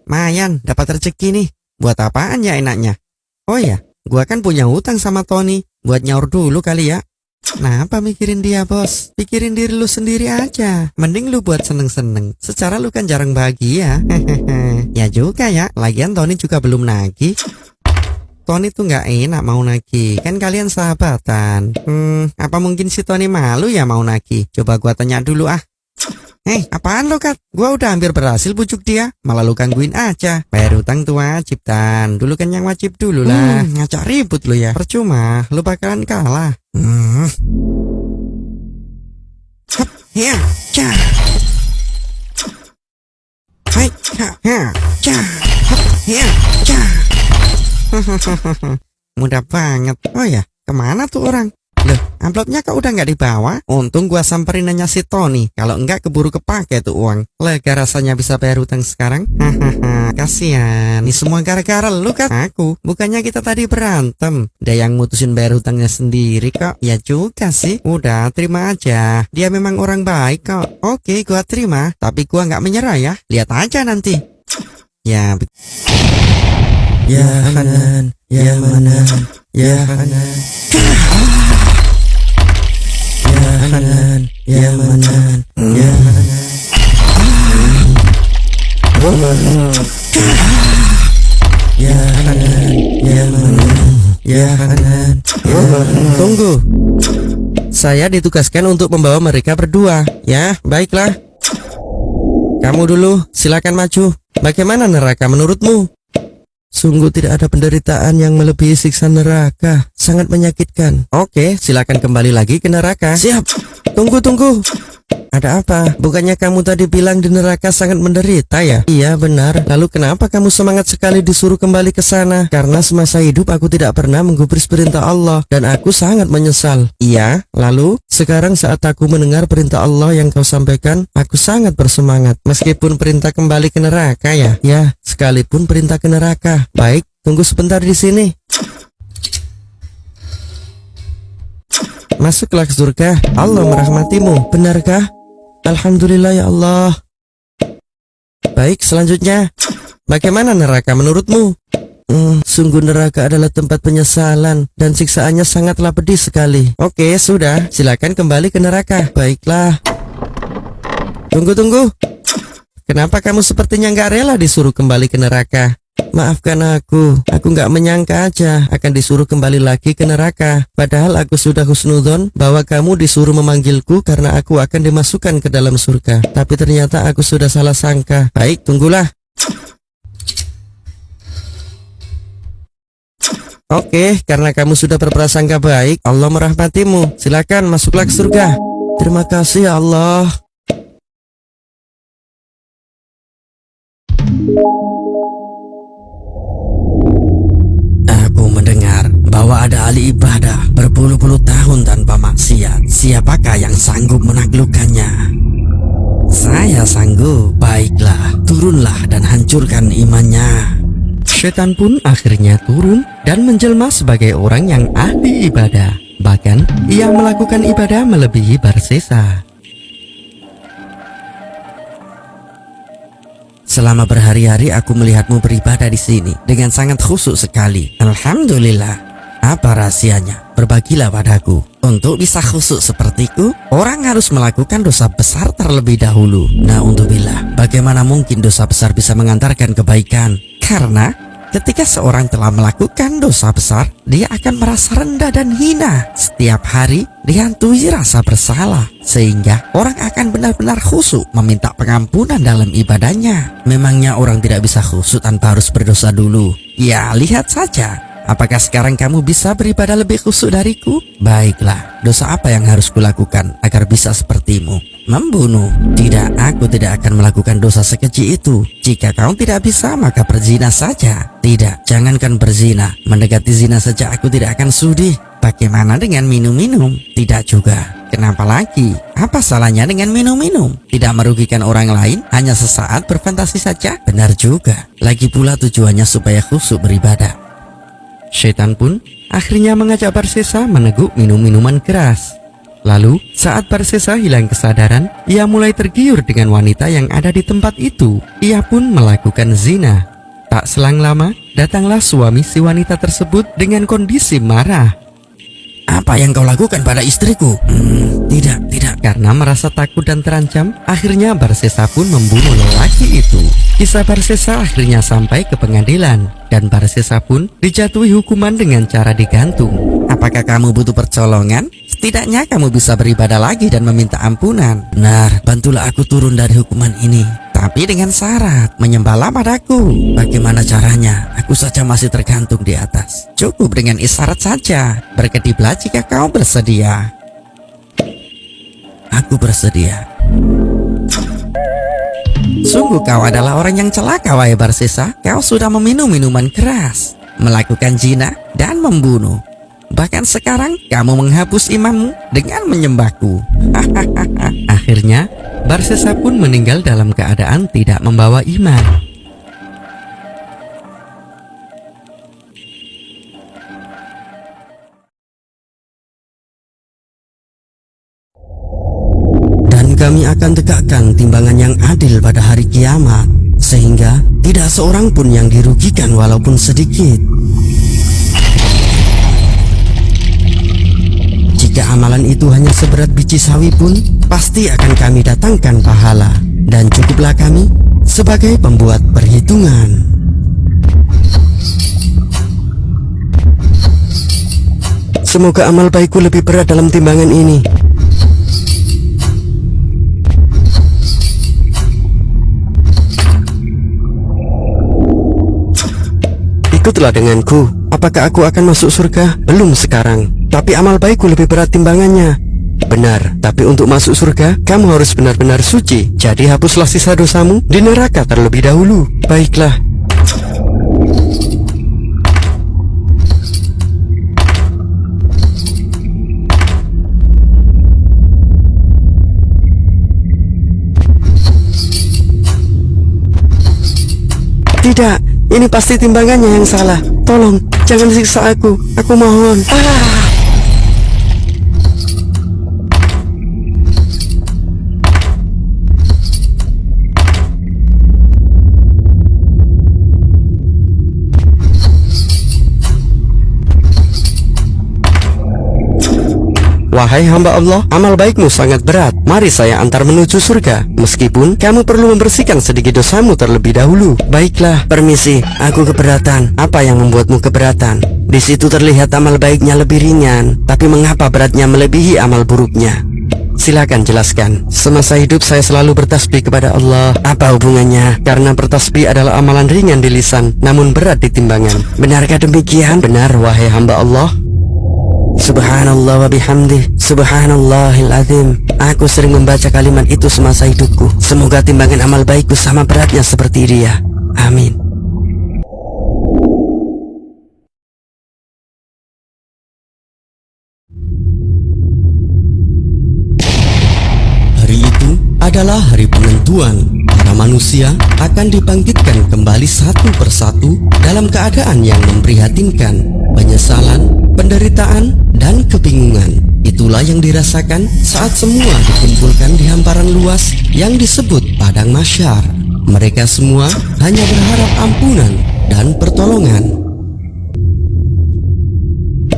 Mayan, dapat rezeki nih. Buat apaan ya enaknya? Oh ya, gua kan punya hutang sama Tony. Buat nyaur dulu kali ya. Kenapa mikirin dia, bos? Pikirin diri lu sendiri aja. Mending lu buat seneng-seneng. Secara lu kan jarang bahagia. Ya juga ya. Lagian Tony juga belum nagih. Tony tuh nggak enak mau nagih. Kan kalian sahabatan. Apa mungkin si Tony malu ya mau nagih? Coba gua tanya dulu ah. Apaan lo, Kat? Gua udah hampir berhasil bujuk dia, malah lu gangguin aja. Bayar utang tuh wajib, Tan. Dulu kan yang wajib dulu lah. Ngacak ribut lu ya. Percuma, lu bakalan kalah. Hap, ya, ca. Hai, ha, ca. Hap, ya, ca. Mudah banget. Oh ya, kemana tuh orang? Loh, amplopnya kok udah nggak dibawa? Untung gua samperin nanya si Tony. Kalau enggak keburu kepake tuh uang. Lega rasanya bisa bayar utang sekarang. Hahaha, kasihan. Ini semua gara-gara lu kan? Aku. Bukannya kita tadi berantem. Dia yang mutusin bayar utangnya sendiri kok. Ya juga sih. Udah, terima aja. Dia memang orang baik kok. Oke, gua terima. Tapi gua nggak menyerah ya. Lihat aja nanti. Ya. Ya Hanan, ya Manan, ya Hanan. Ya Hanan, ya Manan, ya Hanan. Ya Hanan, ya Manan, ya Hanan. Tunggu. Saya ditugaskan untuk membawa mereka berdua. Ya, baiklah. Kamu dulu, silakan maju. Bagaimana neraka menurutmu? Sungguh tidak ada penderitaan yang melebihi siksa neraka. Sangat menyakitkan. Oke, silakan kembali lagi ke neraka. Siap. Tunggu. Ada apa? Bukannya kamu tadi bilang di neraka sangat menderita ya? Iya benar. Lalu kenapa kamu semangat sekali disuruh kembali ke sana? Karena semasa hidup aku tidak pernah menggubris perintah Allah dan aku sangat menyesal. Iya, lalu sekarang saat aku mendengar perintah Allah yang kau sampaikan, aku sangat bersemangat. Meskipun perintah kembali ke neraka ya? Ya, sekalipun perintah ke neraka. Baik, tunggu sebentar di sini. Masuklah ke surga. Allah merahmatimu. Benarkah? Alhamdulillah ya Allah. Baik, selanjutnya. Bagaimana neraka menurutmu? Sungguh neraka adalah tempat penyesalan dan siksaannya sangatlah pedih sekali. Oke, sudah. Silakan kembali ke neraka. Baiklah. Tunggu. Kenapa kamu sepertinya nggak rela disuruh kembali ke neraka? Maafkan aku nggak menyangka aja akan disuruh kembali lagi ke neraka. Padahal aku sudah husnudzon bahwa kamu disuruh memanggilku karena aku akan dimasukkan ke dalam surga. Tapi ternyata aku sudah salah sangka. Baik, tunggulah. Oke, karena kamu sudah berprasangka baik, Allah merahmatimu. Silakan masuklah ke surga. Terima kasih ya Allah. Aku mendengar bahwa ada ahli ibadah berpuluh-puluh tahun tanpa maksiat. Siapakah yang sanggup menaklukkannya? Saya sanggup. Baiklah, turunlah dan hancurkan imannya. Setan pun akhirnya turun dan menjelma sebagai orang yang ahli ibadah. Bahkan ia melakukan ibadah melebihi Barsisa. Selama berhari-hari aku melihatmu beribadah di sini dengan sangat khusyuk sekali. Alhamdulillah. Apa rahasianya? Berbagilah padaku. Untuk bisa khusyuk sepertiku, orang harus melakukan dosa besar terlebih dahulu. Na'udzubillah. Bagaimana mungkin dosa besar bisa mengantarkan kebaikan? Karena ketika seorang telah melakukan dosa besar, dia akan merasa rendah dan hina. Setiap hari dihantui rasa bersalah, sehingga orang akan benar-benar khusyuk meminta pengampunan dalam ibadahnya. Memangnya orang tidak bisa khusyuk tanpa harus berdosa dulu? Ya, lihat saja. Apakah sekarang kamu bisa beribadah lebih khusyuk dariku? Baiklah, dosa apa yang harus kulakukan agar bisa sepertimu? Membunuh? Tidak, aku tidak akan melakukan dosa sekecil itu. Jika kau tidak bisa, maka berzina saja. Tidak, jangankan berzina, mendekati zina saja aku tidak akan sudi. Bagaimana dengan minum-minum? Tidak juga. Kenapa lagi? Apa salahnya dengan minum-minum? Tidak merugikan orang lain, hanya sesaat berfantasi saja. Benar juga. Lagi pula tujuannya supaya khusyuk beribadah. Setan pun akhirnya mengajak Barsisa meneguk minum minuman keras. Lalu, saat Barsisa hilang kesadaran, ia mulai tergiur dengan wanita yang ada di tempat itu. Ia pun melakukan zina. Tak selang lama, datanglah suami si wanita tersebut dengan kondisi marah. Apa yang kau lakukan pada istriku? Tidak. Karena merasa takut dan terancam, akhirnya Barsisa pun membunuh lelaki itu. Kisah Barsisa akhirnya sampai ke pengadilan, dan Barsisa pun dijatuhi hukuman dengan cara digantung. Apakah kamu butuh pertolongan? Setidaknya kamu bisa beribadah lagi dan meminta ampunan. Benar, bantulah aku turun dari hukuman ini. Tapi dengan syarat menyembahlah padaku. Bagaimana caranya? Aku saja masih tergantung di atas. Cukup dengan isyarat saja. Berkediplah jika kau bersedia. Aku bersedia. Sungguh kau adalah orang yang celaka, wahai Barsisa. Kau sudah meminum minuman keras, melakukan zina, dan membunuh. Bahkan sekarang kamu menghapus imanmu dengan menyembahku. Akhirnya Barsisa pun meninggal dalam keadaan tidak membawa iman. Dan kami akan tegakkan timbangan yang adil pada hari kiamat, sehingga tidak seorang pun yang dirugikan walaupun sedikit. Jika amalan itu hanya seberat biji sawi pun, pasti akan kami datangkan pahala. Dan cukuplah kami sebagai pembuat perhitungan. Semoga amal baikku lebih berat dalam timbangan ini. Ikutlah denganku. Apakah aku akan masuk surga? Belum sekarang, tapi amal baikku lebih berat timbangannya. Benar, tapi untuk masuk surga, kamu harus benar-benar suci. Jadi hapuslah sisa dosamu di neraka terlebih dahulu. Baiklah. Tidak, ini pasti timbangannya yang salah. Tolong, jangan siksa aku. Aku mohon. Wahai hamba Allah, amal baikmu sangat berat. Mari saya antar menuju surga. Meskipun kamu perlu membersihkan sedikit dosamu terlebih dahulu. Baiklah, permisi, aku keberatan. Apa yang membuatmu keberatan? Di situ terlihat amal baiknya lebih ringan, tapi mengapa beratnya melebihi amal buruknya? Silakan jelaskan. Semasa hidup saya selalu bertasbih kepada Allah. Apa hubungannya? Karena bertasbih adalah amalan ringan di lisan, namun berat di timbangan. Benarkah demikian? Benar, wahai hamba Allah. Subhanallah wa bihamdih, subhanallahil azim. Aku sering membaca kalimat itu semasa hidupku. Semoga timbangan amal baikku sama beratnya seperti dia. Amin. Hari itu adalah hari penentuan. Para manusia akan dibangkitkan kembali satu persatu dalam keadaan yang memprihatinkan. Penyesalan, penderitaan, dan kebingungan. Itulah yang dirasakan saat semua dikumpulkan di hamparan luas yang disebut padang mahsyar. Mereka semua hanya berharap ampunan dan pertolongan.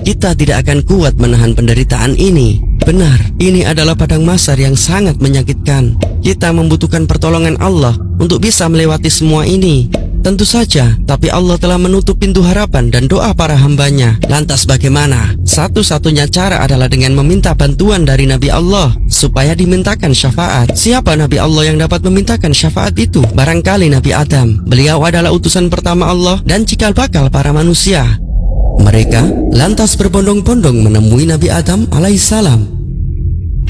Kita tidak akan kuat menahan penderitaan ini. Benar, ini adalah padang mahsyar yang sangat menyakitkan. Kita membutuhkan pertolongan Allah untuk bisa melewati semua ini. Tentu saja, tapi Allah telah menutup pintu harapan dan doa para hambanya. Lantas bagaimana? Satu-satunya cara adalah dengan meminta bantuan dari Nabi Allah supaya dimintakan syafaat. Siapa Nabi Allah yang dapat memintakan syafaat itu? Barangkali Nabi Adam. Beliau adalah utusan pertama Allah dan cikal bakal para manusia. Mereka lantas berbondong-bondong menemui Nabi Adam alaihissalam.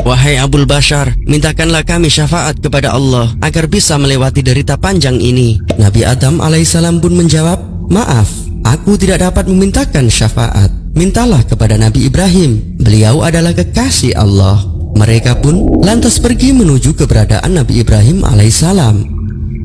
Wahai Abul Bashar, mintakanlah kami syafaat kepada Allah agar bisa melewati derita panjang ini. Nabi Adam alaihissalam pun menjawab, maaf, aku tidak dapat memintakan syafaat. Mintalah kepada Nabi Ibrahim, beliau adalah kekasih Allah. Mereka pun lantas pergi menuju keberadaan Nabi Ibrahim alaihissalam.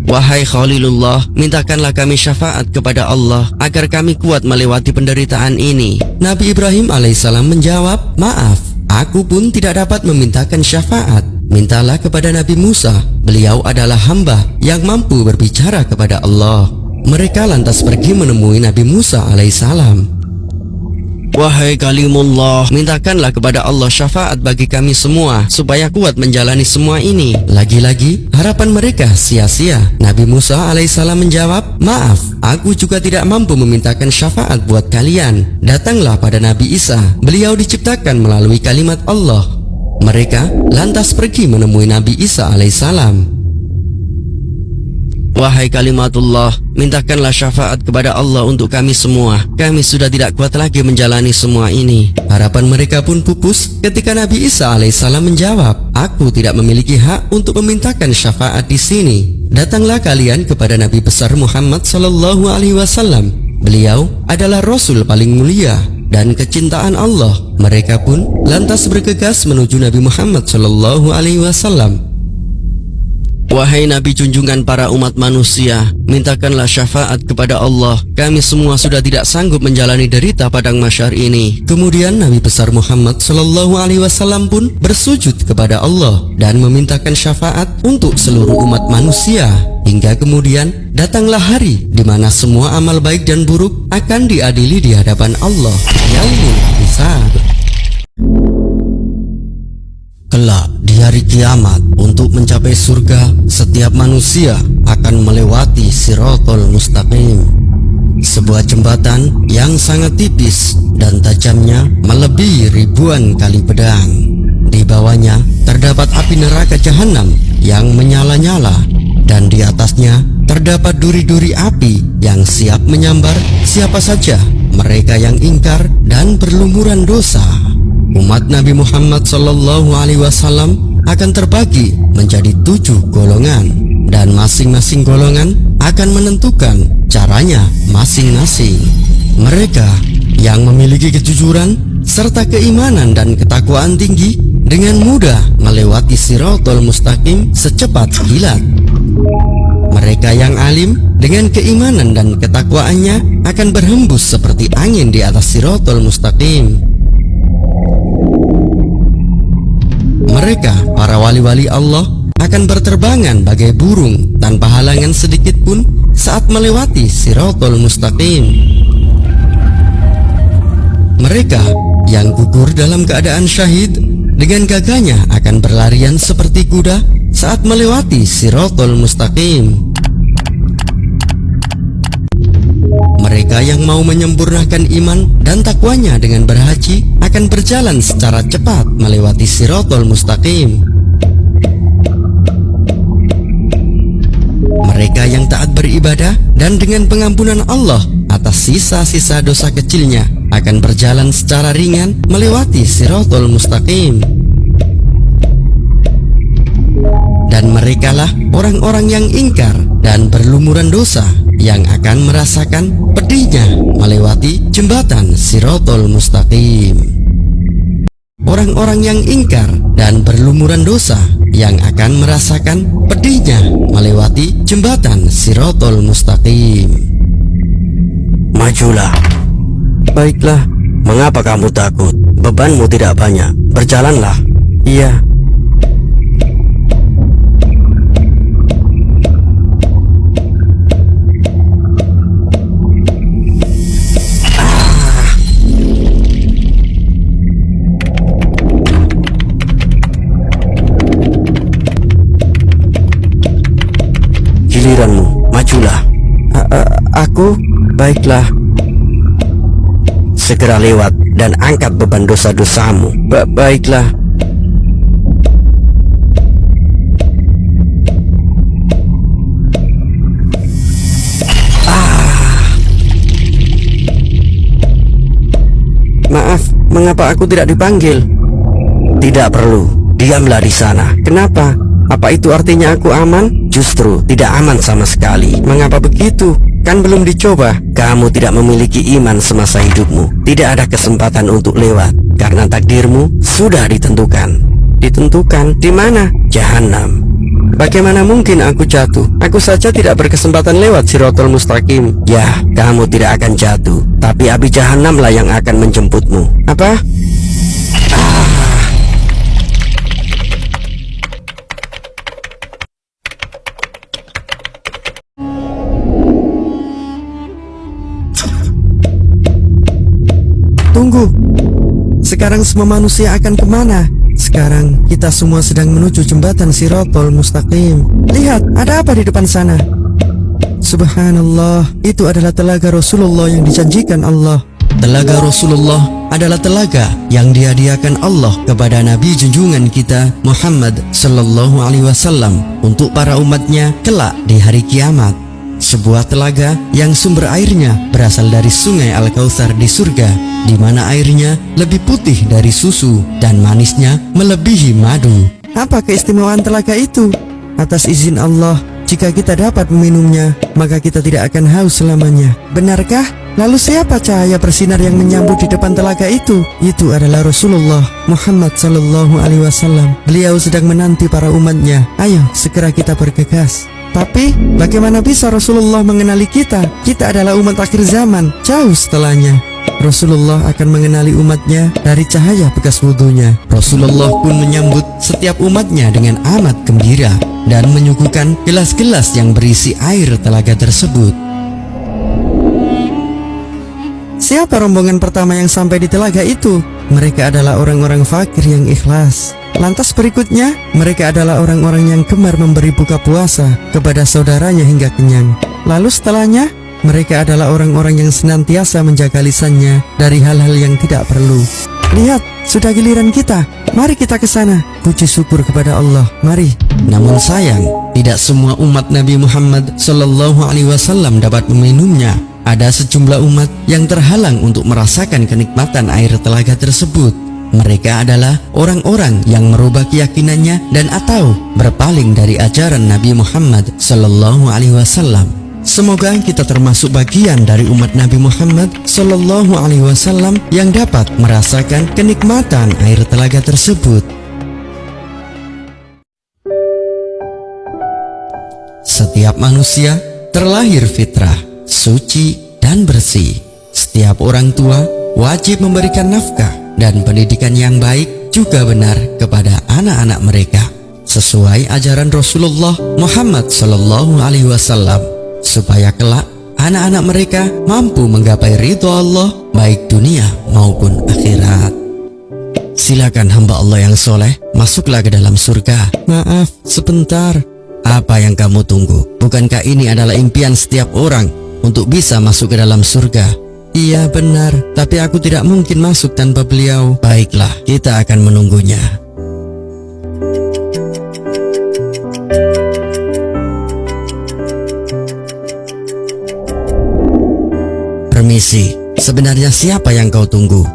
Wahai Khalilullah, mintakanlah kami syafaat kepada Allah agar kami kuat melewati penderitaan ini. Nabi Ibrahim alaihissalam menjawab, maaf, Aku pun tidak dapat memintakan syafaat. Mintalah kepada Nabi Musa. Beliau adalah hamba yang mampu berbicara kepada Allah. Mereka lantas pergi menemui Nabi Musa alaihissalam. Wahai kalimullah, mintakanlah kepada Allah syafaat bagi kami semua supaya kuat menjalani semua ini. Lagi-lagi harapan mereka sia-sia. Nabi Musa alaihissalam menjawab, maaf, aku juga tidak mampu memintakan syafaat buat kalian. Datanglah pada Nabi Isa. Beliau diciptakan melalui kalimat Allah. Mereka lantas pergi menemui Nabi Isa alaihissalam. Wahai kalimatullah, mintakanlah syafaat kepada Allah untuk kami semua. Kami sudah tidak kuat lagi menjalani semua ini. Harapan mereka pun pupus ketika Nabi Isa alaihissalam menjawab, aku tidak memiliki hak untuk memintakan syafaat di sini. Datanglah kalian kepada Nabi besar Muhammad sallallahu alaihi wasallam. Beliau adalah Rasul paling mulia dan kecintaan Allah. Mereka pun lantas bergegas menuju Nabi Muhammad sallallahu alaihi wasallam. Wahai Nabi junjungan para umat manusia, mintakanlah syafaat kepada Allah. Kami semua sudah tidak sanggup menjalani derita padang mahsyar ini. Kemudian Nabi besar Muhammad sallallahu alaihi wasallam pun bersujud kepada Allah dan memintakan syafaat untuk seluruh umat manusia. Hingga kemudian datanglah hari di mana semua amal baik dan buruk akan diadili di hadapan Allah. Yaumul Hisab. Kelak di hari kiamat, untuk mencapai surga, setiap manusia akan melewati Siratal Mustaqim, sebuah jembatan yang sangat tipis dan tajamnya melebihi ribuan kali pedang. Di bawahnya terdapat api neraka jahanam yang menyala-nyala, dan di atasnya terdapat duri-duri api yang siap menyambar siapa saja mereka yang ingkar dan berlumuran dosa. Umat Nabi Muhammad sallallahu alaihi wasallam akan terbagi menjadi 7 golongan, dan masing-masing golongan akan menentukan caranya masing-masing. Mereka yang memiliki kejujuran serta keimanan dan ketakwaan tinggi dengan mudah melewati Siratal Mustaqim secepat kilat. Mereka yang alim dengan keimanan dan ketakwaannya akan berhembus seperti angin di atas Siratal Mustaqim. Mereka, para wali-wali Allah, akan berterbangan bagai burung tanpa halangan sedikit pun saat melewati Siratal Mustaqim. Mereka yang gugur dalam keadaan syahid dengan gagahnya akan berlarian seperti kuda saat melewati Siratal Mustaqim. Mereka yang mau menyempurnakan iman dan takwanya dengan berhaji akan berjalan secara cepat melewati Siratal Mustaqim. Mereka yang taat beribadah dan dengan pengampunan Allah atas sisa-sisa dosa kecilnya akan berjalan secara ringan melewati Siratal Mustaqim. Dan merekalah orang-orang yang ingkar dan berlumuran dosa yang akan merasakan pedihnya melewati jembatan Siratal Mustaqim. Orang-orang yang ingkar dan berlumuran dosa yang akan merasakan pedihnya melewati jembatan Siratal Mustaqim. Majulah. Baiklah, mengapa kamu takut? Bebanmu tidak banyak. Berjalanlah. Iya. Giliranmu, majulah. Aku? Baiklah. Segera lewat dan angkat beban dosa-dosamu. Baiklah. Maaf, mengapa aku tidak dipanggil? Tidak perlu, diamlah di sana. Kenapa? Apa itu artinya aku aman? Justru tidak aman sama sekali. Mengapa begitu? Kan belum dicoba. Kamu tidak memiliki iman semasa hidupmu. Tidak ada kesempatan untuk lewat, karena takdirmu sudah ditentukan. Ditentukan di mana? Jahanam. Bagaimana mungkin aku jatuh? Aku saja tidak berkesempatan lewat Siratal Mustaqim. Ya, kamu tidak akan jatuh, tapi api Jahanamlah yang akan menjemputmu. Apa? Sekarang semua manusia akan kemana? Sekarang kita semua sedang menuju jembatan Shirathul Mustaqim. Lihat, ada apa di depan sana? Subhanallah, itu adalah telaga Rasulullah yang dijanjikan Allah. Telaga Rasulullah adalah telaga yang dihadiahkan Allah kepada Nabi junjungan kita Muhammad sallallahu alaihi wasallam untuk para umatnya kelak di hari kiamat. Sebuah telaga yang sumber airnya berasal dari sungai Al-Kautsar di surga, di mana airnya lebih putih dari susu dan manisnya melebihi madu. Apa keistimewaan telaga itu? Atas izin Allah, jika kita dapat meminumnya, maka kita tidak akan haus selamanya. Benarkah? Lalu siapa cahaya bersinar yang menyambut di depan telaga itu? Itu adalah Rasulullah Muhammad sallallahu alaihi wasallam. Beliau sedang menanti para umatnya. Ayo, segera kita bergegas. Tapi, bagaimana bisa Rasulullah mengenali kita? Kita adalah umat akhir zaman, jauh setelahnya. Rasulullah akan mengenali umatnya dari cahaya bekas wudhunya. Rasulullah pun menyambut setiap umatnya dengan amat gembira dan menyuguhkan gelas-gelas yang berisi air telaga tersebut. Siapa rombongan pertama yang sampai di telaga itu? Mereka adalah orang-orang fakir yang ikhlas. Lantas berikutnya, mereka adalah orang-orang yang gemar memberi buka puasa kepada saudaranya hingga kenyang. Lalu setelahnya, mereka adalah orang-orang yang senantiasa menjaga lisannya dari hal-hal yang tidak perlu. Lihat, sudah giliran kita. Mari kita ke sana. Puji syukur kepada Allah. Mari. Namun sayang, tidak semua umat Nabi Muhammad sallallahu alaihi wasallam dapat meminumnya. Ada sejumlah umat yang terhalang untuk merasakan kenikmatan air telaga tersebut. Mereka adalah orang-orang yang merubah keyakinannya dan atau berpaling dari ajaran Nabi Muhammad sallallahu alaihi wasallam. Semoga kita termasuk bagian dari umat Nabi Muhammad sallallahu alaihi wasallam yang dapat merasakan kenikmatan air telaga tersebut. Setiap manusia terlahir fitrah, suci dan bersih. Setiap orang tua wajib memberikan nafkah dan pendidikan yang baik juga benar kepada anak-anak mereka sesuai ajaran Rasulullah Muhammad sallallahu alaihi wasallam, supaya kelak anak-anak mereka mampu menggapai ridho Allah baik dunia maupun akhirat. Silakan hamba Allah yang soleh, masuklah ke dalam surga. Maaf, sebentar. Apa yang kamu tunggu? Bukankah ini adalah impian setiap orang untuk bisa masuk ke dalam surga? Iya benar, tapi aku tidak mungkin masuk tanpa beliau. Baiklah, kita akan menunggunya. Permisi, sebenarnya siapa yang kau tunggu?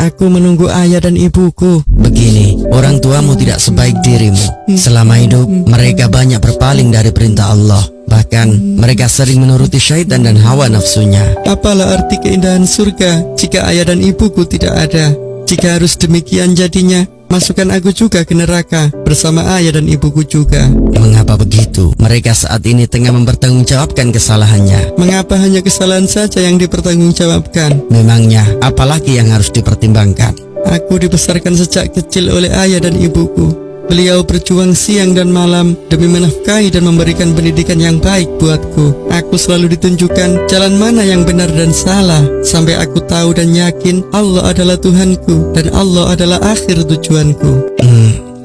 Aku menunggu ayah dan ibuku. Begini, orang tuamu tidak sebaik dirimu. Selama hidup, mereka banyak berpaling dari perintah Allah. Bahkan, mereka sering menuruti syaitan dan hawa nafsunya. Apalah arti keindahan surga jika ayah dan ibuku tidak ada? Jika harus demikian jadinya, masukkan aku juga ke neraka bersama ayah dan ibuku juga. Mengapa begitu? Mereka saat ini tengah mempertanggungjawabkan kesalahannya. Mengapa hanya kesalahan saja yang dipertanggungjawabkan? Memangnya apalagi yang harus dipertimbangkan? Aku dibesarkan sejak kecil oleh ayah dan ibuku. Beliau berjuang siang dan malam demi menafkahi dan memberikan pendidikan yang baik buatku. Aku selalu ditunjukkan jalan mana yang benar dan salah, sampai aku tahu dan yakin Allah adalah Tuhanku dan Allah adalah akhir tujuanku.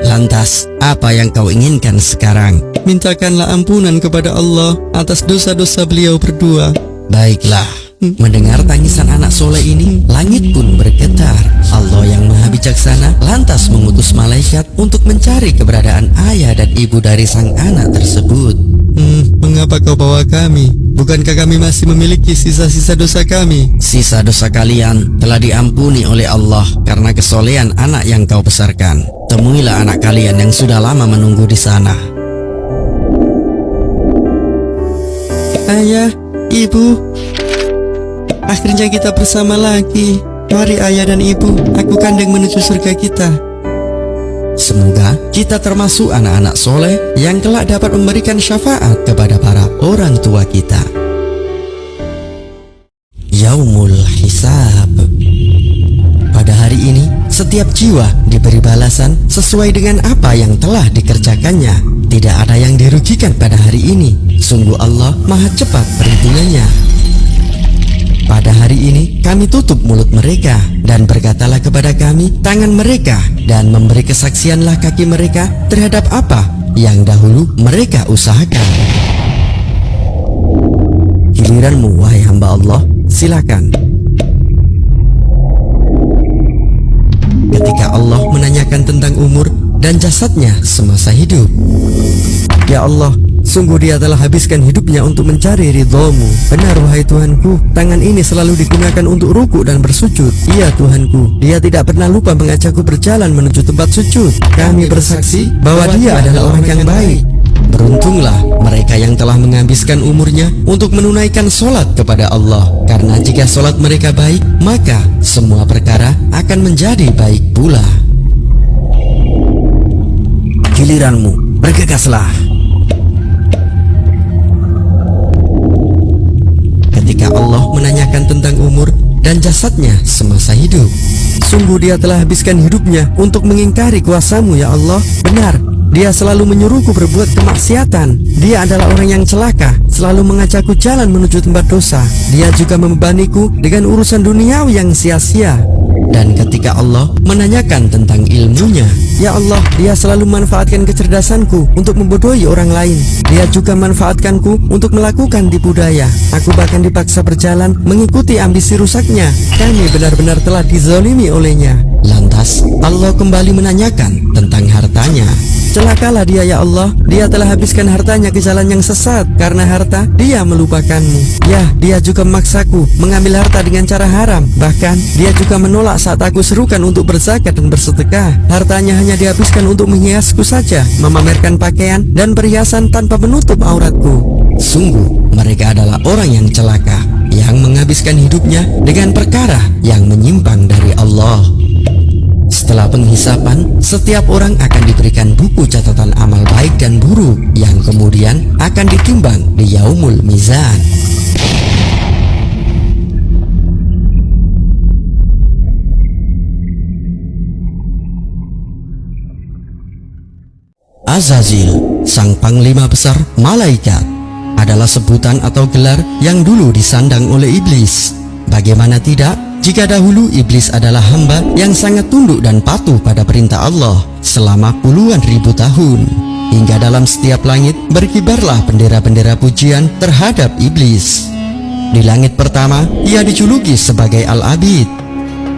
Lantas, apa yang kau inginkan sekarang? Mintakanlah ampunan kepada Allah atas dosa-dosa beliau berdua. Baiklah. Mendengar tangisan anak soleh ini, langit pun bergetar. Allah yang maha bijaksana lantas mengutus malaikat untuk mencari keberadaan ayah dan ibu dari sang anak tersebut. Mengapa kau bawa kami? Bukankah kami masih memiliki sisa-sisa dosa kami? Sisa dosa kalian telah diampuni oleh Allah karena kesolehan anak yang kau besarkan. Temuilah anak kalian yang sudah lama menunggu di sana. Ayah, ibu, akhirnya kita bersama lagi. Mari ayah dan ibu, aku kandeng menuju surga kita. Semoga kita termasuk anak-anak soleh yang kelak dapat memberikan syafaat kepada para orang tua kita. Yaumul Hisab. Pada hari ini, setiap jiwa diberi balasan sesuai dengan apa yang telah dikerjakannya. Tidak ada yang dirugikan pada hari ini. Sungguh Allah maha cepat perhitungannya. Pada hari ini kami tutup mulut mereka, dan berkatalah kepada kami tangan mereka, dan memberi kesaksianlah kaki mereka terhadap apa yang dahulu mereka usahakan. Giliranmu wahai hamba Allah, silakan. Ketika Allah menanyakan tentang umur dan jasadnya semasa hidup. Ya Allah, sungguh dia telah habiskan hidupnya untuk mencari ridhamu. Benar wahai Tuhanku, tangan ini selalu digunakan untuk ruku dan bersujud. Iya Tuhanku, dia tidak pernah lupa mengajakku berjalan menuju tempat sujud. Kami bersaksi bahwa dia adalah orang yang baik. Beruntunglah mereka yang telah menghabiskan umurnya untuk menunaikan sholat kepada Allah. Karena jika sholat mereka baik, maka semua perkara akan menjadi baik pula. Giliranmu, bergegaslah. Ketika Allah menanyakan tentang umur dan jasadnya semasa hidup, sungguh dia telah habiskan hidupnya untuk mengingkari kuasamu ya Allah. Benar, dia selalu menyuruhku berbuat kemaksiatan. Dia adalah orang yang celaka, selalu mengajakku jalan menuju tempat dosa. Dia juga membebaniku dengan urusan duniawi yang sia-sia. Dan ketika Allah menanyakan tentang ilmunya, ya Allah, dia selalu memanfaatkan kecerdasanku untuk membodohi orang lain. Dia juga memanfaatkanku untuk melakukan tipu daya. Aku bahkan dipaksa berjalan mengikuti ambisi rusaknya. Kami benar-benar telah dizalimi olehnya. Lantas Allah kembali menanyakan tentang hartanya. Celakalah dia ya Allah, dia telah habiskan hartanya ke jalan yang sesat. Karena harta, dia melupakanmu. Ya, dia juga memaksaku mengambil harta dengan cara haram. Bahkan, dia juga menolak saat aku serukan untuk berzakat dan bersedekah. Hartanya hanya dihabiskan untuk menghiasku saja, memamerkan pakaian dan perhiasan tanpa menutup auratku. Sungguh, mereka adalah orang yang celaka, yang menghabiskan hidupnya dengan perkara yang menyimpang dari Allah. Setelah penghisapan, setiap orang akan diberikan buku catatan amal baik dan buruk yang kemudian akan ditimbang di Yaumul Mizan. Azazil, sang panglima besar malaikat, adalah sebutan atau gelar yang dulu disandang oleh iblis. Bagaimana tidak, jika dahulu iblis adalah hamba yang sangat tunduk dan patuh pada perintah Allah selama puluhan ribu tahun. Hingga dalam setiap langit berkibarlah bendera-bendera pujian terhadap iblis. Di langit pertama, ia dijuluki sebagai Al-Abid.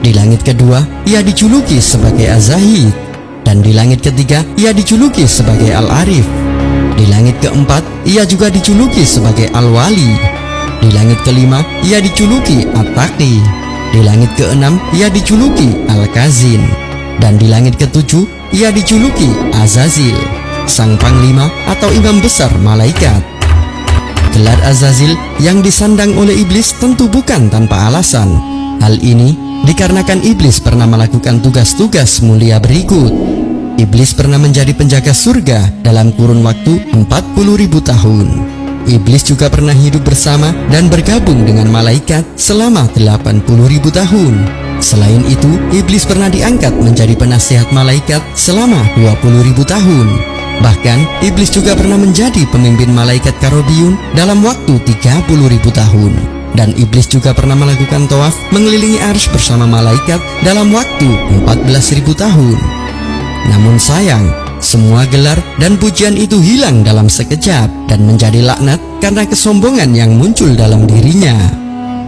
Di langit kedua, ia dijuluki sebagai Az-Zahid. Dan di langit ketiga, ia dijuluki sebagai Al-Arif. Di langit keempat, ia juga dijuluki sebagai Al-Wali. Di langit kelima, ia dijuluki At-Taqi. Di langit keenam, ia dijuluki Al-Kazin. Dan di langit ketujuh, ia dijuluki Azazil, sang panglima atau imam besar malaikat. Gelar Azazil yang disandang oleh iblis tentu bukan tanpa alasan. Hal ini dikarenakan iblis pernah melakukan tugas-tugas mulia berikut. Iblis pernah menjadi penjaga surga dalam kurun waktu 40.000 tahun. Iblis juga pernah hidup bersama dan bergabung dengan malaikat selama 80.000 tahun. Selain itu, iblis pernah diangkat menjadi penasihat malaikat selama 20.000 tahun. Bahkan, iblis juga pernah menjadi pemimpin malaikat Karobiyun dalam waktu 30.000 tahun. Dan iblis juga pernah melakukan tawaf mengelilingi arsy bersama malaikat dalam waktu 14.000 tahun. Namun sayang, semua gelar dan pujian itu hilang dalam sekejap dan menjadi laknat karena kesombongan yang muncul dalam dirinya.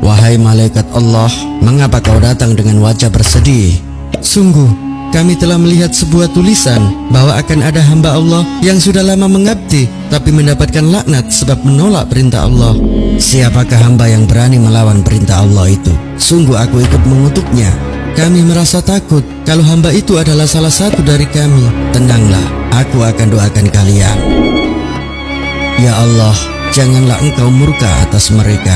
Wahai malaikat Allah, mengapa kau datang dengan wajah bersedih? Sungguh, kami telah melihat sebuah tulisan bahwa akan ada hamba Allah yang sudah lama mengabdi tapi mendapatkan laknat sebab menolak perintah Allah. Siapakah hamba yang berani melawan perintah Allah itu? Sungguh aku ikut mengutuknya. Kami merasa takut kalau hamba itu adalah salah satu dari kami. Tenanglah, aku akan doakan kalian. Ya Allah, janganlah engkau murka atas mereka.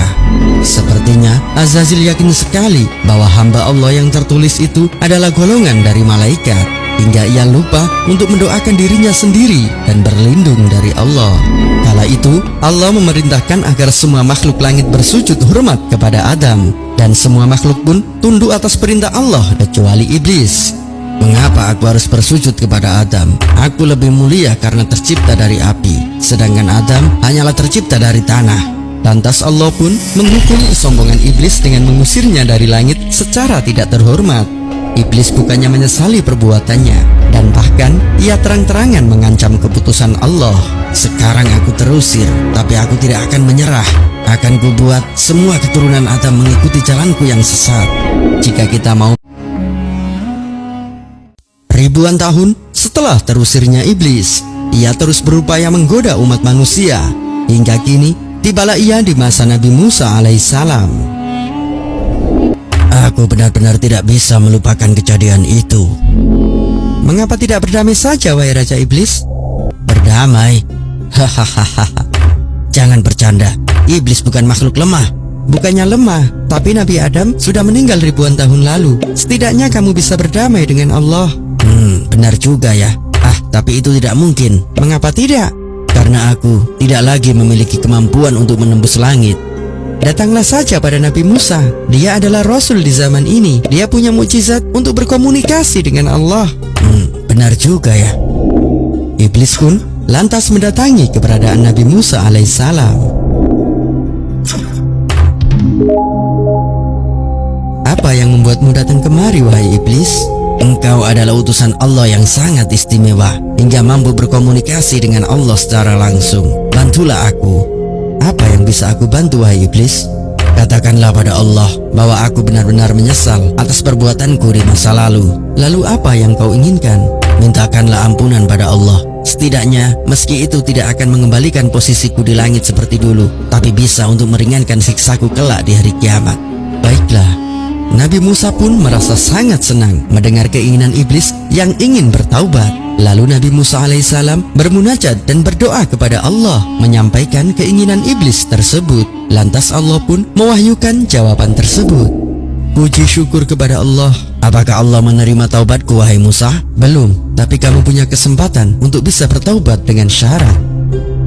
Sepertinya Azazil yakin sekali bahwa hamba Allah yang tertulis itu adalah golongan dari malaikat, hingga ia lupa untuk mendoakan dirinya sendiri dan berlindung dari Allah. Kala itu Allah memerintahkan agar semua makhluk langit bersujud hormat kepada Adam, dan semua makhluk pun tunduk atas perintah Allah kecuali iblis. Mengapa aku harus bersujud kepada Adam? Aku lebih mulia karena tercipta dari api, sedangkan Adam hanyalah tercipta dari tanah. Lantas Allah pun menghukum kesombongan iblis dengan mengusirnya dari langit secara tidak terhormat. Iblis bukannya menyesali perbuatannya, dan bahkan ia terang-terangan mengancam keputusan Allah. Sekarang aku terusir, tapi aku tidak akan menyerah. Akan kubuat semua keturunan Adam mengikuti jalanku yang sesat. Jika kita mau. Ribuan tahun setelah terusirnya iblis, ia terus berupaya menggoda umat manusia. Hingga kini tibalah ia di masa Nabi Musa alaihissalam. Aku benar-benar tidak bisa melupakan kejadian itu. Mengapa tidak berdamai saja, wahai Raja Iblis? Berdamai? Hahaha. Jangan bercanda. Iblis bukan makhluk lemah. Bukannya lemah, tapi Nabi Adam sudah meninggal ribuan tahun lalu. Setidaknya kamu bisa berdamai dengan Allah. Benar juga ya. Tapi itu tidak mungkin. Mengapa tidak? Karena aku tidak lagi memiliki kemampuan untuk menembus langit. Datanglah saja pada Nabi Musa. Dia adalah Rasul di zaman ini. Dia punya mukjizat untuk berkomunikasi dengan Allah. Benar juga ya. Iblis pun lantas mendatangi keberadaan Nabi Musa alaihissalam. Apa yang membuatmu datang kemari, wahai iblis? Engkau adalah utusan Allah yang sangat istimewa, hingga mampu berkomunikasi dengan Allah secara langsung. Bantulah aku. Apa yang bisa aku bantu, wahai iblis? Katakanlah pada Allah bahwa aku benar-benar menyesal atas perbuatanku di masa lalu. Lalu apa yang kau inginkan? Mintakanlah ampunan pada Allah. Setidaknya meski itu tidak akan mengembalikan posisiku di langit seperti dulu, tapi bisa untuk meringankan siksaku kelak di hari kiamat. Baiklah. Nabi Musa pun merasa sangat senang mendengar keinginan iblis yang ingin bertaubat. Lalu Nabi Musa alaihissalam bermunajat dan berdoa kepada Allah menyampaikan keinginan iblis tersebut. Lantas Allah pun mewahyukan jawaban tersebut. Puji syukur kepada Allah. Apakah Allah menerima taubatku, wahai Musa? Belum, tapi kamu punya kesempatan untuk bisa bertaubat dengan syarat.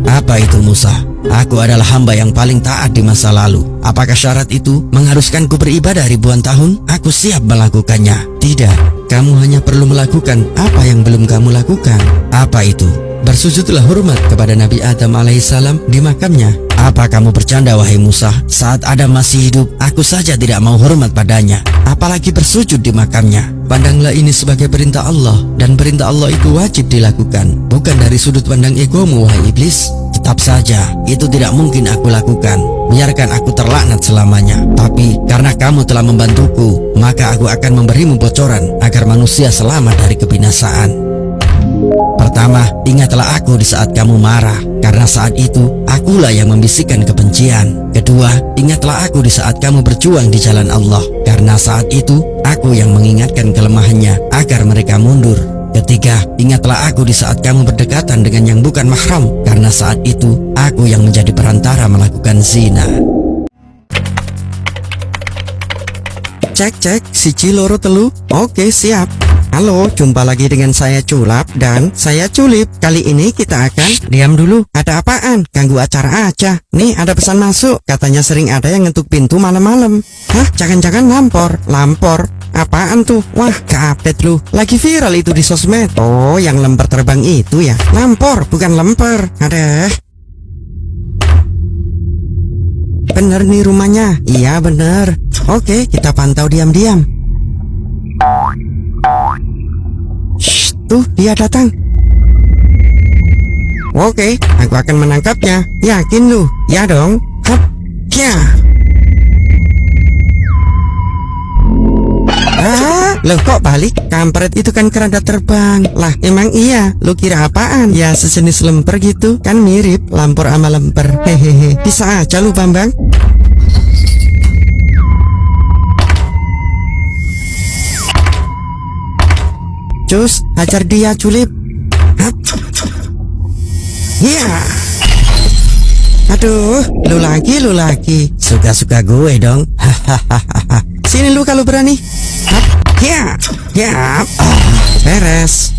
Apa itu, Musa? Aku adalah hamba yang paling taat di masa lalu. Apakah syarat itu mengharuskanku beribadah ribuan tahun? Aku siap melakukannya. Tidak, kamu hanya perlu melakukan apa yang belum kamu lakukan. Apa itu? Bersujudlah hormat kepada Nabi Adam alaihissalam di makamnya. Apa kamu bercanda, wahai Musa? Saat Adam masih hidup, aku saja tidak mau hormat padanya, apalagi bersujud di makamnya. Pandanglah ini sebagai perintah Allah, dan perintah Allah itu wajib dilakukan, bukan dari sudut pandang egomu, wahai iblis. Tetap saja, itu tidak mungkin aku lakukan. Biarkan aku terlaknat selamanya. Tapi karena kamu telah membantuku, maka aku akan memberimu bocoran agar manusia selamat dari kebinasaan. Pertama, ingatlah aku di saat kamu marah, karena saat itu akulah yang membisikkan kebencian. Kedua, ingatlah aku di saat kamu berjuang di jalan Allah, karena saat itu aku yang mengingatkan kelemahannya agar mereka mundur. Ketiga, ingatlah aku di saat kamu berdekatan dengan yang bukan mahram, karena saat itu aku yang menjadi perantara melakukan zina. Cek, siji loro telu. Oke, siap. Halo, jumpa lagi dengan saya Culap dan saya Culip. Kali ini kita akan diam dulu. Ada apaan? Ganggu acara aja. Nih ada pesan masuk. Katanya sering ada yang ngetuk pintu malam-malam. Hah? Jangan-jangan lampor? Lampor? Apaan tuh? Wah, keupdate lu. Lagi viral itu di sosmed. Oh, yang lemper terbang itu ya. Lampor, bukan lemper. Ada. Bener nih rumahnya. Iya bener. Oke, kita pantau diam-diam. Shh, tuh dia datang. Oke, aku akan menangkapnya. Yakin lu? Ya dong. Hap, ya. Loh kok balik? Kampret itu kan keranda terbang. Lah emang iya, lu kira apaan? Ya sejenis lemper gitu. Kan mirip lampor sama lemper. Hehehe. Bisa aja lu Bambang. Cus, hajar dia Culip. Hap. Ya. Aduh, lu lagi. Suka-suka gue dong. Hahaha. Sini lu kalau berani. Hap. Ya. Beres.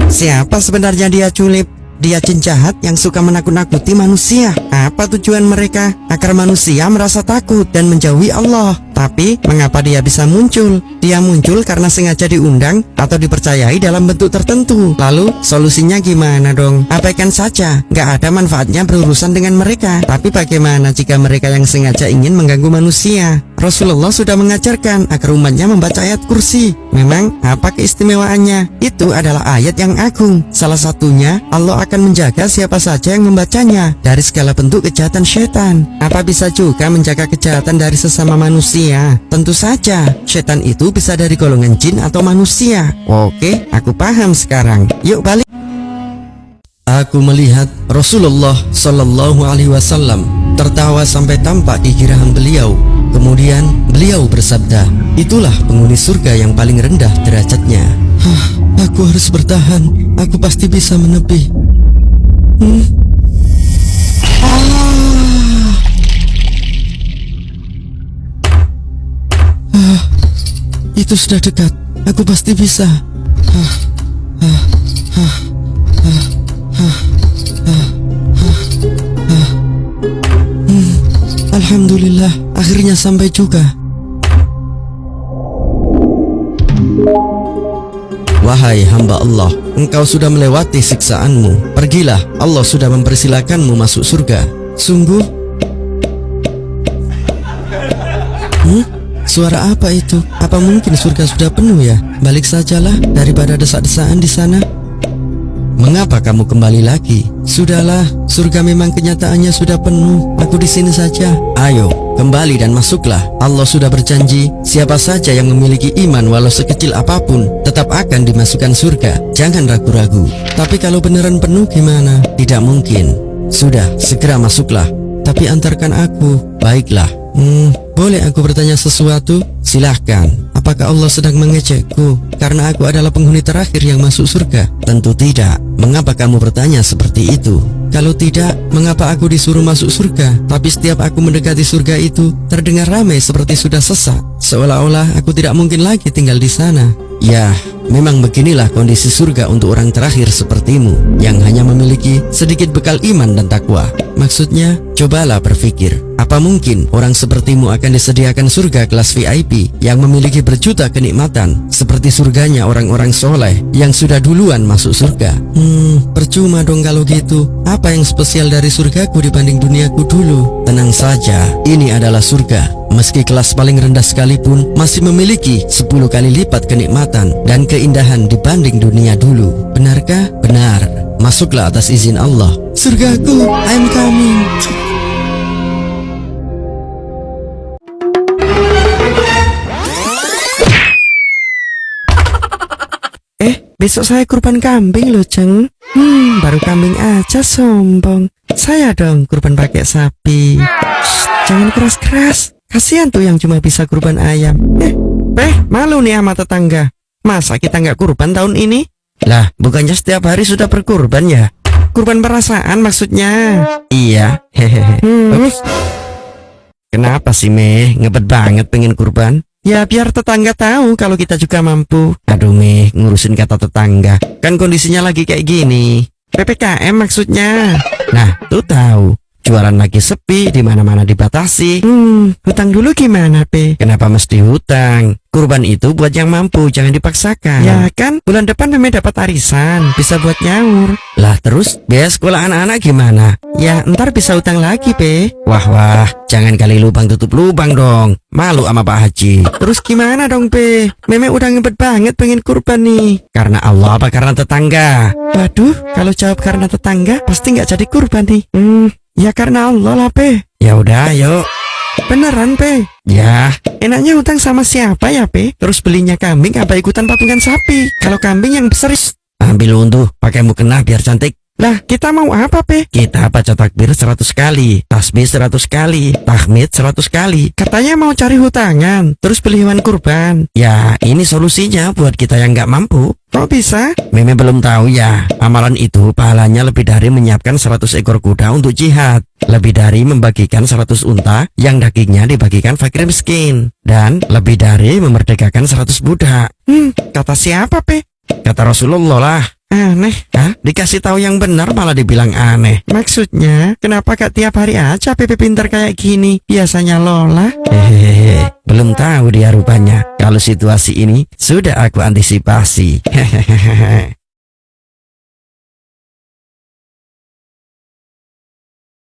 Siapa sebenarnya dia Culip? Dia jin jahat yang suka menakut-nakuti manusia. Apa tujuan mereka? Agar manusia merasa takut dan menjauhi Allah. Tapi mengapa dia bisa muncul? Dia muncul karena sengaja diundang atau dipercayai dalam bentuk tertentu. Lalu solusinya gimana dong? Abaikan saja, gak ada manfaatnya berurusan dengan mereka. Tapi bagaimana jika mereka yang sengaja ingin mengganggu manusia? Rasulullah sudah mengajarkan agar umatnya membaca ayat kursi. Memang apa keistimewaannya? Itu adalah ayat yang agung. Salah satunya, Allah akan menjaga siapa saja yang membacanya dari segala bentuk kejahatan syaitan. Apa bisa juga menjaga kejahatan dari sesama manusia? Tentu saja, syaitan itu bisa dari golongan jin atau manusia. Oke, aku paham sekarang. Yuk balik. Aku melihat Rasulullah Shallallahu Alaihi Wasallam tertawa sampai tampak di girahan beliau. Kemudian beliau bersabda, itulah penghuni surga yang paling rendah derajatnya. Aku harus bertahan. Aku pasti bisa menebih. Itu sudah dekat. Aku pasti bisa. Alhamdulillah, akhirnya sampai juga. Wahai hamba Allah, engkau sudah melewati siksaanmu. Pergilah, Allah sudah mempersilakanmu masuk surga. Sungguh? Suara apa itu? Apa mungkin surga sudah penuh ya? Balik sajalah daripada desak-desakan di sana. Mengapa kamu kembali lagi? Sudahlah, surga memang kenyataannya sudah penuh. Aku di sini saja. Ayo, kembali dan masuklah. Allah sudah berjanji, siapa saja yang memiliki iman walau sekecil apapun tetap akan dimasukkan surga. Jangan ragu-ragu. Tapi kalau beneran penuh gimana? Tidak mungkin. Sudah, segera masuklah. Tapi antarkan aku. Baiklah. Boleh aku bertanya sesuatu? Silahkan. Apakah Allah sedang mengejekku karena aku adalah penghuni terakhir yang masuk surga? Tentu tidak. Mengapa kamu bertanya seperti itu? Kalau tidak, mengapa aku disuruh masuk surga? Tapi setiap aku mendekati surga itu terdengar ramai seperti sudah sesat, seolah-olah aku tidak mungkin lagi tinggal di sana. Ya, memang beginilah kondisi surga untuk orang terakhir sepertimu yang hanya memiliki sedikit bekal iman dan takwa. Maksudnya, cobalah berpikir, apa mungkin orang sepertimu akan disediakan surga kelas VIP yang memiliki berjuta kenikmatan seperti surganya orang-orang soleh yang sudah duluan masuk surga? Percuma dong kalau gitu. Apa yang spesial dari surgaku dibanding duniaku dulu? Tenang saja, ini adalah surga. Meski kelas paling rendah sekalipun masih memiliki 10 kali lipat kenikmatan dan keindahan dibanding dunia dulu. Benarkah? Benar. Masuklah atas izin Allah. Surgaku, I'm coming. Besok saya kurban kambing loh, Ceng. Baru kambing aja sombong. Saya dong kurban pakai sapi. Shh, jangan keras-keras. Kasihan tuh yang cuma bisa kurban ayam. Malu nih sama tetangga. Masa kita nggak kurban tahun ini? Lah, bukannya setiap hari sudah berkurban ya? Kurban perasaan maksudnya. Iya, hehehe. Kenapa sih, Meh? Ngebet banget pengen kurban? Ya biar tetangga tahu kalau kita juga mampu. Aduh Meh, ngurusin kata tetangga. Kan kondisinya lagi kayak gini. PPKM maksudnya. Nah, tuh tahu. Jualan lagi sepi, di mana-mana dibatasi. Hutang dulu gimana, Pe? Kenapa mesti hutang? Kurban itu buat yang mampu, jangan dipaksakan. Ya kan, bulan depan memang dapat arisan, bisa buat nyaur. Lah terus, biaya sekolah anak-anak gimana? Ya ntar bisa hutang lagi, Pe. Wah, jangan kali lubang tutup lubang dong. Malu sama Pak Haji. Terus gimana dong, Pe? Meme udah ngebet banget pengen kurban nih. Karena Allah apa karena tetangga? Waduh, kalau jawab karena tetangga, pasti nggak jadi kurban nih. Ya karena Allah lah, Pe. Ya udah, yuk. Beneran, Pe? Ya. Enaknya hutang sama siapa ya, Pe? Terus belinya kambing apa ikutan patungan sapi? Kalau kambing yang besar, ambil untuh, pakai mukena biar cantik. Lah, kita mau apa, Pe? Kita baca takbir 100 kali, tasbih 100 kali, tahmid 100 kali. Katanya mau cari hutangan, terus beli hewan kurban. Ya, ini solusinya buat kita yang nggak mampu. Kok bisa? Meme belum tahu ya. Amalan itu pahalanya lebih dari menyiapkan 100 ekor kuda untuk jihad. Lebih dari membagikan 100 unta yang dagingnya dibagikan fakir miskin. Dan lebih dari memerdekakan 100 budak. Kata siapa, Pe? Kata Rasulullah lah. Aneh, dikasih tahu yang benar malah dibilang aneh. Maksudnya, kenapa gak tiap hari aja Pepe pintar kayak gini? Biasanya Lola. Hehehe, belum tahu dia rupanya. Kalau situasi ini sudah aku antisipasi. Hehehe.